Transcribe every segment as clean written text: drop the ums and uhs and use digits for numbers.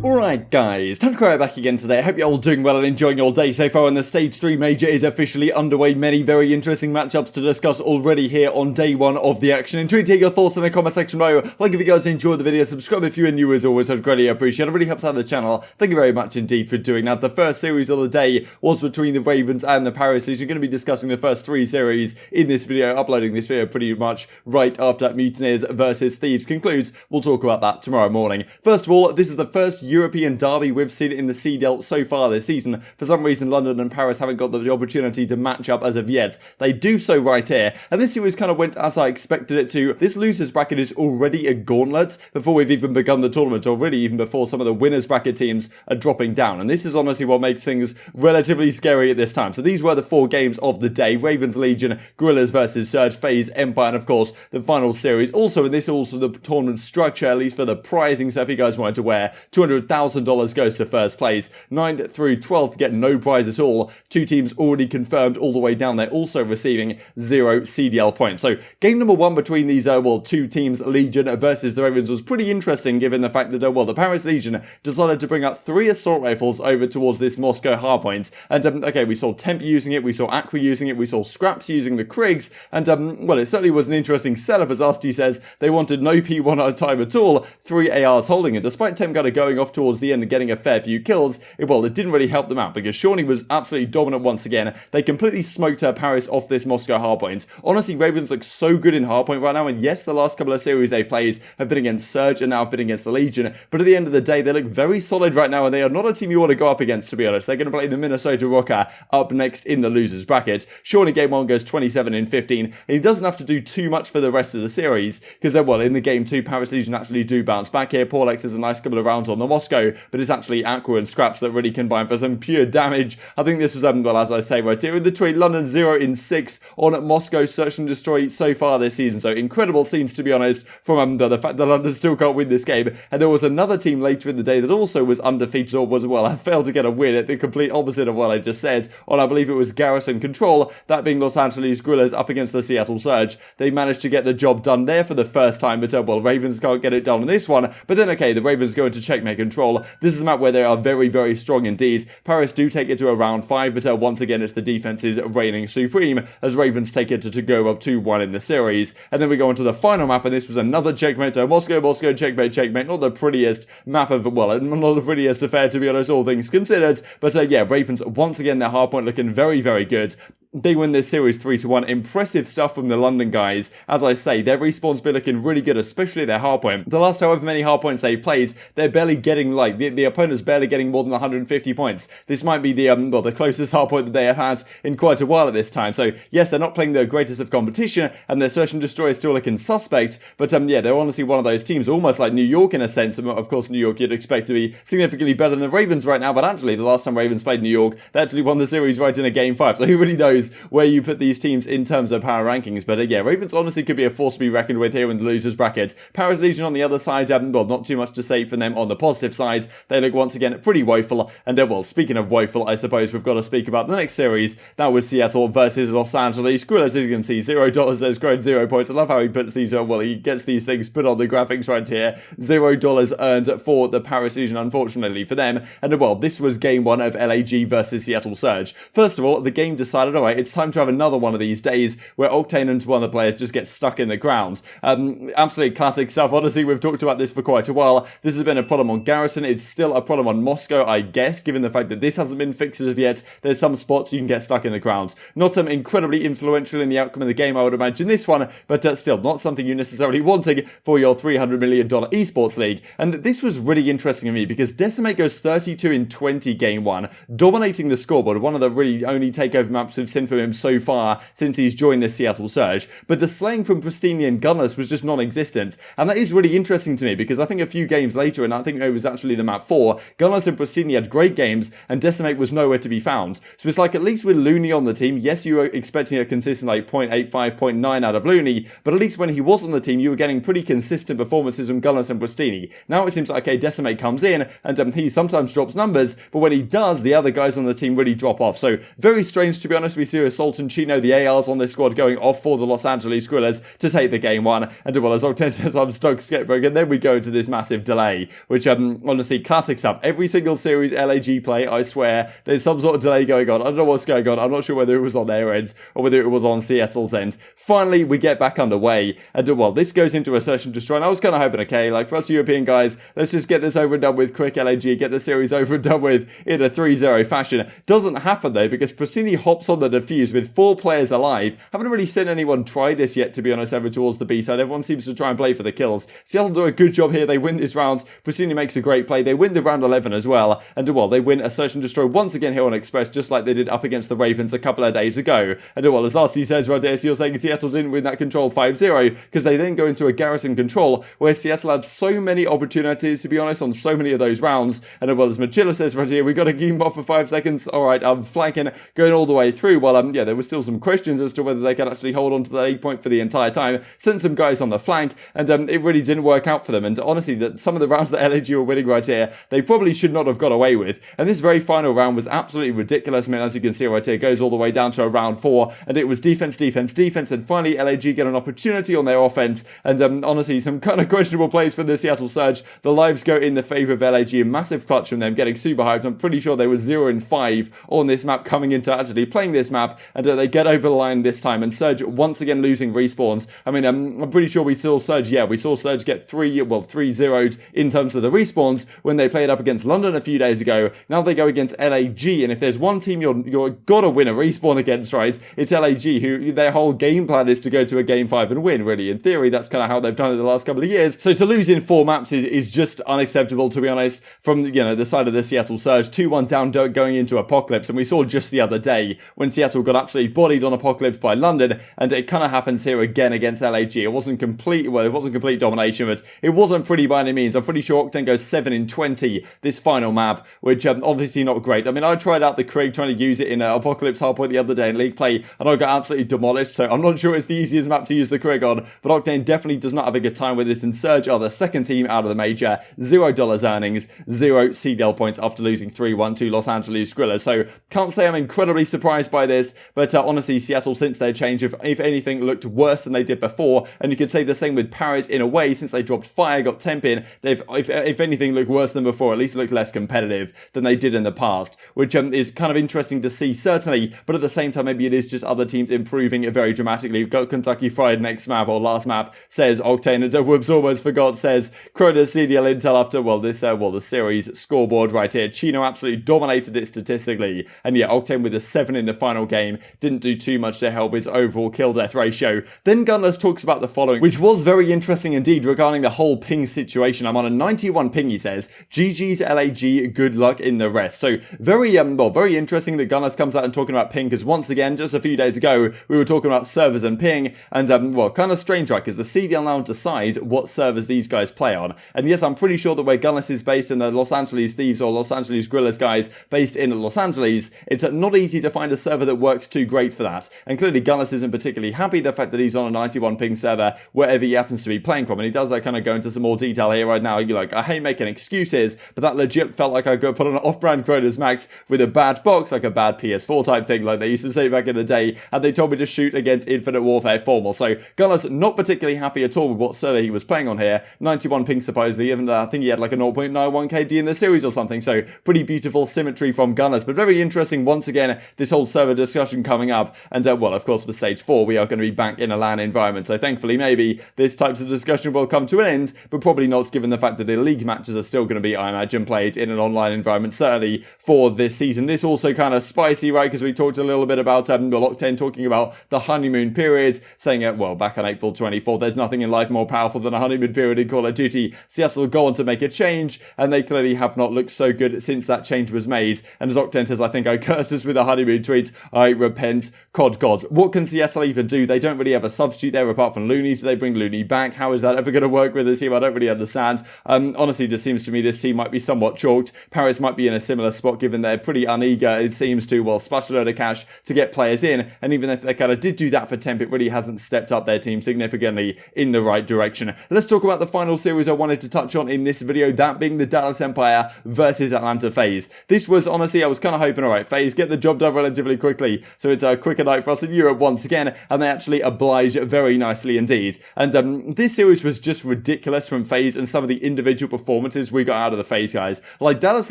Alright guys, TacticalRab back again today. I hope you're all doing well and enjoying your day so far, and the Stage 3 Major is officially underway. Many very interesting matchups to discuss already here on day one of the action. Intrigued to hear your thoughts in the comment section below. Like if you guys enjoyed the video, subscribe if you are new as always, I'd greatly appreciate it. It really helps out the channel. Thank you very much indeed for doing that. The first series of the day was between the Ravens and the Paris Legion. You're going to be discussing the first three series in this video, uploading this video pretty much right after Mutineers versus Thieves concludes. We'll talk about that tomorrow morning. First of all, this is the first European derby we've seen in the CDL so far this season. For some reason, London and Paris haven't got the opportunity to match up as of yet. They do so right here, and this series kind of went as I expected it to. This losers bracket is already a gauntlet before we've even begun the tournament, already even before some of the winners bracket teams are dropping down, and this is honestly what makes things relatively scary at this time. So these were the four games of the day: Ravens Legion, Gorillas versus Surge, FaZe, Empire, and of course the final series. Also in this, also the tournament structure, at least for the prizing, so if you guys wanted to wear, $200,000 goes to first place. 9th through 12th get no prize at all. Two teams already confirmed all the way down there, also receiving 0 CDL points. So game number one between these two teams, Legion versus the Ravens, was pretty interesting given the fact that the Paris Legion decided to bring out 3 assault rifles over towards this Moscow hardpoint. And okay, we saw Temp using it, we saw Aqua using it, we saw Scraps using the Krigs, and well, it certainly was an interesting setup, as Arcitys says. They wanted no P1 at a time at all, 3 ARs holding it. Despite Temp kind of going off towards the end and getting a fair few kills, it didn't really help them out because Shawnee was absolutely dominant once again. They completely smoked Paris off this Moscow hardpoint. Honestly, Ravens look so good in hardpoint right now, and yes, the last couple of series they've played have been against Surge and now have been against the Legion, but at the end of the day, they look very solid right now, and they are not a team you want to go up against, to be honest. They're going to play the Minnesota Rokkr up next in the losers bracket. Shawnee game 1 goes 27-15, and he doesn't have to do too much for the rest of the series because, in the game 2, Paris Legion actually do bounce back here. Paulex has a nice couple of rounds on the Moscow, but it's actually Aqua and Scraps that really combine for some pure damage. I think this was, as I say right here, in the tweet, London 0-6 on Moscow Search and Destroy so far this season. So incredible scenes, to be honest, from the fact that London still can't win this game. And there was another team later in the day that also was undefeated, or was, failed to get a win at the complete opposite of what I just said, on I believe it was Garrison Control, that being Los Angeles Gorillas up against the Seattle Surge. They managed to get the job done there for the first time, but Ravens can't get it done on this one. But then, okay, the Ravens go into checkmate control. This is a map where they are very, very strong indeed. Paris do take it to a round 5, but once again, it's the defenses reigning supreme as Ravens take it to go up 2-1 in the series. And then we go on to the final map, and this was another checkmate. Moscow, checkmate. Not the prettiest map of, not the prettiest affair, to be honest, all things considered. But yeah, Ravens, once again, their hardpoint looking very, very good. They win this series 3-1. Impressive stuff from the London guys. As I say, their respawn's been looking really good, especially their hardpoint. The last however many hardpoints they've played, they're barely getting, the opponent's barely getting more than 150 points. This might be the closest hardpoint that they have had in quite a while at this time. So, yes, they're not playing the greatest of competition, and their Search and Destroy is still looking suspect, but yeah, they're honestly one of those teams, almost like New York in a sense. Of course, New York you'd expect to be significantly better than the Ravens right now, but actually, the last time Ravens played New York, they actually won the series right in a game 5, so who really knows where you put these teams in terms of power rankings. But yeah, Ravens honestly could be a force to be reckoned with here in the losers bracket. Paris Legion on the other side, not too much to say from them on the positive side. They look once again pretty woeful, and speaking of woeful, I suppose we've got to speak about the next series. That was Seattle versus Los Angeles. Gorillas, as you can see, $0 has grown 0 points. I love how he puts these, he gets these things put on the graphics right here. $0 earned for the Paris Legion, unfortunately for them. And this was game 1 of LAG versus Seattle Surge. First of all, the game decided, alright, it's time to have another one of these days where Octane and one of the players just get stuck in the ground. Absolute classic stuff. Honestly, we've talked about this for quite a while. This has been a problem on Garrison. It's still a problem on Moscow, I guess, given the fact that this hasn't been fixed as of yet. There's some spots you can get stuck in the ground. Not incredibly influential in the outcome of the game, I would imagine, this one, but still not something you're necessarily wanting for your $300 million esports league. And this was really interesting to me because Decemate goes 32-20 game 1, dominating the scoreboard, one of the really only takeover maps we've seen from him so far since he's joined the Seattle Surge. But the slaying from Prestinni and Gunless was just non-existent, and that is really interesting to me because I think a few games later, and I think it was actually the map 4, Gunless and Prestinni had great games and Decimate was nowhere to be found. So it's at least with Loony on the team, yes, you were expecting a consistent 0.85, 0.9 out of Loony, but at least when he was on the team, you were getting pretty consistent performances from Gunless and Prestinni. Now it seems like, okay, Decimate comes in and he sometimes drops numbers, but when he does, the other guys on the team really drop off. So very strange, to be honest. We see Assault and Chino, the ARs on this squad, going off for the Los Angeles Skrillex to take the game one. And well, as Octane says, I'm stuck Sketbroke, and then we go into this massive delay, which honestly, classic stuff. Every single series LAG play, I swear, there's some sort of delay going on. I don't know what's going on. I'm not sure whether it was on their ends or whether it was on Seattle's end. Finally, we get back underway, and well, this goes into a Search and Destroy, and I was kind of hoping, okay, like for us European guys, let's just get this over and done with quick LAG, get the series over and done with in a 3-0 fashion. Doesn't happen though, because Prestinni hops on the defuse with 4 players alive. Haven't really seen anyone try this yet, to be honest, over towards the B side. Everyone seems to try and play for the kills. Seattle do a good job here. They win this round. Prestinni makes a great play. They win the round 11 as well, and well, they win a Search and Destroy once again here on Express, just like they did up against the Ravens a couple of days ago. And well, as RC says right there, so you're saying Seattle didn't win that control 5-0 because they then go into a garrison control where Seattle had so many opportunities, to be honest, on so many of those rounds. And well, as Magilla says right here, we got a game off for 5 seconds. All right, I'm flanking, going all the way through. Well, yeah, there were still some questions as to whether they could actually hold on to that 8 point for the entire time. Sent some guys on the flank, and it really didn't work out for them. And honestly, that some of the rounds that LAG were winning right here, they probably should not have got away with. And this very final round was absolutely ridiculous. I mean, as you can see right here, it goes all the way down to a round 4, and it was defense, defense, defense, and finally LAG get an opportunity on their offense. And honestly, some kind of questionable plays for the Seattle Surge. The lives go in the favor of LAG, a massive clutch from them, getting super hyped. I'm pretty sure they were 0-5 on this map coming into actually playing this map, and they get over the line this time, and Surge once again losing respawns. I mean, I'm pretty sure we saw Surge, yeah, we saw Surge get 3-0'd in terms of the respawns when they played up against London a few days ago. Now they go against LAG, and if there's one team you're gotta win a respawn against, right, it's LAG, who their whole game plan is to go to a game 5 and win, really. In theory, that's kind of how they've done it the last couple of years. So to lose in 4 maps is just unacceptable, to be honest, from, you know, the side of the Seattle Surge. 2-1 down going into Apocalypse, and we saw just the other day when Seattle got absolutely bodied on Apocalypse by London, and it kind of happens here again against LAG. It wasn't complete, well, it wasn't complete domination, but it wasn't pretty by any means. I'm pretty sure Octane goes 7-20 this final map, which obviously not great. I mean, I tried out the Craig trying to use it in Apocalypse Hardpoint the other day in League Play, and I got absolutely demolished, so I'm not sure it's the easiest map to use the Craig on, but Octane definitely does not have a good time with it, and Surge are the second team out of the major. $0 earnings, 0 CDL points after losing 3-1 to Los Angeles Skrillex. So can't say I'm incredibly surprised by this, but honestly, Seattle, since their change, if anything, looked worse than they did before, and you could say the same with Paris in a way. Since they dropped Fire, got Temp in, they've, if anything, looked worse than before, at least looked less competitive than they did in the past, which is kind of interesting to see, certainly, but at the same time, maybe it is just other teams improving it very dramatically. We've got Kentucky Fried next map, or last map, says Octane, and whoops, almost forgot, says Crota's CDL intel after, well, this, the series scoreboard right here. Chino absolutely dominated it statistically, and yeah, Octane with a 7 in the final game didn't do too much to help his overall kill-death ratio. Then Gunless talks about the following, which was very interesting indeed regarding the whole ping situation. I'm on a 91 ping, he says. GG's LAG, good luck in the rest. So very, very interesting that Gunless comes out and talking about ping, because once again, just a few days ago, we were talking about servers and ping, and well, kind of strange, right, because the CDL now decide what servers these guys play on. And yes, I'm pretty sure that where Gunless is based in the Los Angeles Thieves or Los Angeles Guerrillas guys based in Los Angeles, it's not easy to find a server that works too great for that. And clearly Gunless isn't particularly happy the fact that he's on a 91 ping server wherever he happens to be playing from. And he does kind of go into some more detail here right now. You're like, I hate making excuses, but that legit felt like I could put on an off-brand Crota's Max with a bad box, like a bad PS4 type thing, like they used to say back in the day, and they told me to shoot against Infinite Warfare Formal. So Gunless not particularly happy at all with what server he was playing on here. 91 ping supposedly, even though I think he had like a 0.91 KD in the series or something. So pretty beautiful symmetry from Gunless, but very interesting once again, this whole server discussion coming up. And well, of course, for stage 4, we are going to be back in a LAN environment. So thankfully, maybe this types of discussion will come to an end, but probably not, given the fact that the league matches are still going to be, I imagine, played in an online environment, certainly for this season. This also kind of spicy, right? Because we talked a little bit about Octane talking about the honeymoon periods, saying well, back on April 24th, there's nothing in life more powerful than a honeymoon period in Call of Duty. Seattle go on to make a change, and they clearly have not looked so good since that change was made. And as Octane says, I think I cursed us with a honeymoon tweet. I repent, COD God. What can Seattle even do? They don't really have a substitute there apart from Loony. Do they bring Loony back? How is that ever going to work with this team? I don't really understand. Honestly, it just seems to me this team might be somewhat chalked. Paris might be in a similar spot, given they're pretty uneager, it seems, to, well, splash a load of cash to get players in. And even if they kind of did do that for Temp, it really hasn't stepped up their team significantly in the right direction. Let's talk about the final series I wanted to touch on in this video, that being the Dallas Empire versus Atlanta FaZe. This was, honestly, I was kind of hoping, alright, FaZe, get the job done relatively quickly quickly, so it's a quicker night for us in Europe once again, and they actually oblige very nicely indeed. And this series was just ridiculous from FaZe and some of the individual performances we got out of the FaZe guys. Like, Dallas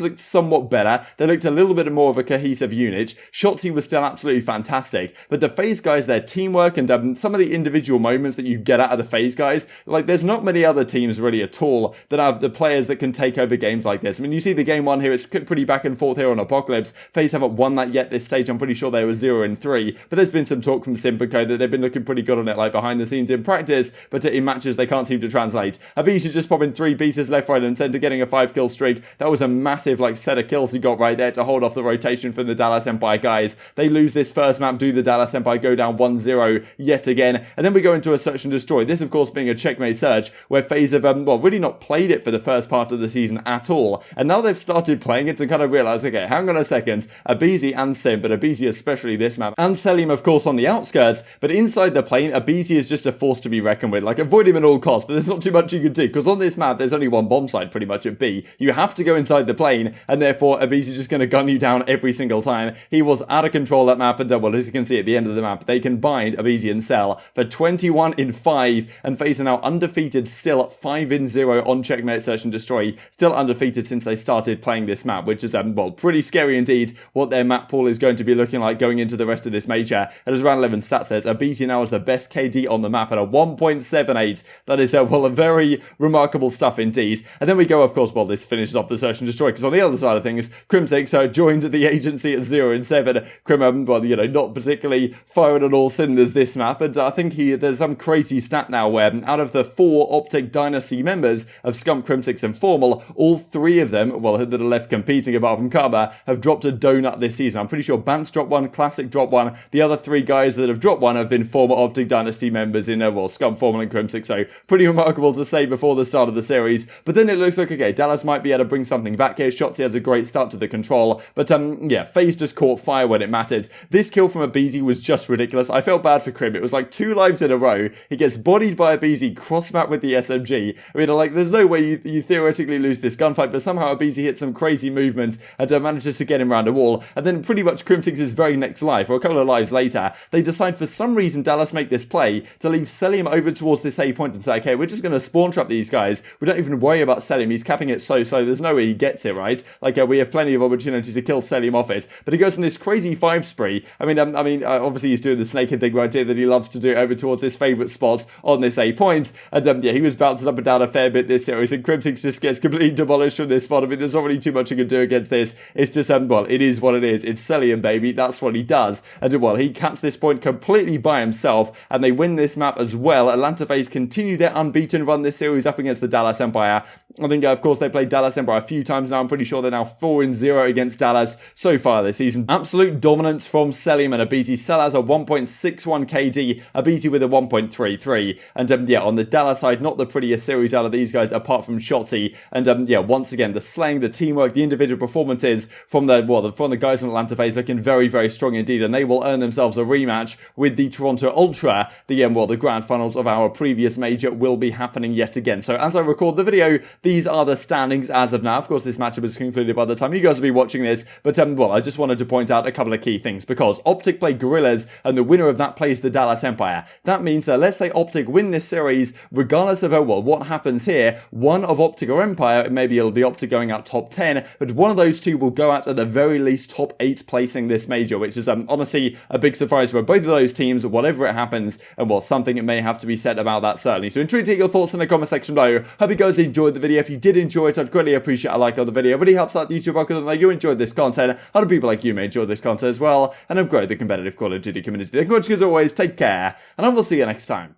looked somewhat better, they looked a little bit more of a cohesive unit, Shotzzy was still absolutely fantastic, but the FaZe guys, their teamwork and some of the individual moments that you get out of the FaZe guys, like, there's not many other teams really at all that have the players that can take over games like this. I mean, you see the game one here, it's pretty back and forth here on Apocalypse. FaZe haven't won that yet this stage, I'm pretty sure they were 0-3, but there's been some talk from Simp that they've been looking pretty good on it, like behind the scenes in practice, but in matches they can't seem to translate. aBeZy just popping 3 pieces left, right and centre, getting a 5-kill streak. That was a massive like set of kills he got right there to hold off the rotation from the Dallas Empire guys. They lose this first map, do the Dallas Empire go down 1-0 yet again, and then we go into a search and destroy. This of course being a checkmate search, where FaZe have well, really not played it for the first part of the season at all, and now they've started playing it to kind of realise, okay, hang on a second, aBeZy and Simp, but aBeZy especially this map, and Cellium of course on the outskirts, but inside the plane, aBeZy is just a force to be reckoned with. Like, avoid him at all costs, but there's not too much you can do, because on this map there's only one bomb site pretty much at B. You have to go inside the plane, and therefore aBeZy's just going to gun you down every single time. He was out of control that map, and well, as you can see at the end of the map, they can bind aBeZy and Cell for 21-5, and FaZe are now undefeated still, 5-0 on checkmate search and destroy, still undefeated since they started playing this map, which is well, pretty scary indeed what their map pool is going to be looking like going into the rest of this major. And as round 11 stat says, aBeZy now has the best KD on the map at a 1.78. That is well, a very remarkable stuff indeed. And then we go, of course, well, this finishes off the search and destroy, because on the other side of things, Crimsix joined the agency at 0-7. Crim, well, you know, not particularly firing on all cylinders this map, and I think there's some crazy stat now where out of the 4 OpTic Dynasty members of Scump, Crimsix and Formal, all 3 of them, well, that are left competing apart from Karma, have dropped a donut this season. I'm pretty sure Bance dropped 1, Classic dropped 1. The other 3 guys that have dropped 1 have been former OpTic Dynasty members in, well, Scump, Formal and Crimsix, so pretty remarkable to say before the start of the series. But then it looks like, okay, Dallas might be able to bring something back here. Shotzzy has a great start to the control, but yeah, FaZe just caught fire when it mattered. This kill from aBeZy was just ridiculous. I felt bad for Crim. It was like 2 lives in a row. He gets bodied by aBeZy, cross-map with the SMG. I mean, like, there's no way you theoretically lose this gunfight, but somehow aBeZy hit some crazy movement and manages to get him around a wall. And then pretty much Crimsix's very next life, or a couple of lives later, they decide for some reason Dallas make this play to leave Cellium over towards this A point and say, okay, we're just going to spawn trap these guys. We don't even worry about Cellium. He's capping it so slow. There's no way he gets it, right? Like, we have plenty of opportunity to kill Cellium off it. But he goes on this crazy 5 spree. I mean, obviously he's doing the snakehead thing right here that he loves to do over towards his favourite spot on this A point. And yeah, he was bouncing up and down a fair bit this series, and Crimsix just gets completely demolished from this spot. I mean, there's not really too much you can do against this. It's just, well, it is what it is. It's Cellium, baby. That's what he does. And well, he caps this point completely by himself, and they win this map as well. Atlanta FaZe continue their unbeaten run this series up against the Dallas Empire. I think, of course, they played Dallas Empire a few times now. I'm pretty sure they're now 4-0 against Dallas so far this season. Absolute dominance from Cellium and aBeZy. Cell has a 1.61 KD, aBeZy with a 1.33. And yeah, on the Dallas side, not the prettiest series out of these guys apart from Shotzzy. And yeah, once again, the slaying, the teamwork, the individual performances from the guys on Atlanta FaZe looking very, very strong indeed. And they will earn themselves a rematch with the Toronto Ultra. The grand finals of our previous major will be happening yet again. So as I record the video, these are the standings as of now. Of course, this matchup is concluded by the time you guys will be watching this. But well, I just wanted to point out a couple of key things, because OpTic play Gorillas, and the winner of that plays the Dallas Empire. That means that let's say OpTic win this series, regardless of well, what happens here, one of OpTic or Empire, maybe it'll be OpTic going out top 10, but one of those two will go out at the very least top 8 placing this major, which is honestly a big surprise for both of those teams, whatever it happens, and well, something it may have to be said about that certainly. So intrigued to get your thoughts in the comment section below. Hope you guys enjoyed the video. If you did enjoy it, I'd greatly appreciate a like on the video. It really helps out the YouTube algorithm that you enjoyed this content. Other people like you may enjoy this content as well, and have grown the competitive Call of Duty community. Thank you much as always, take care, and I will see you next time.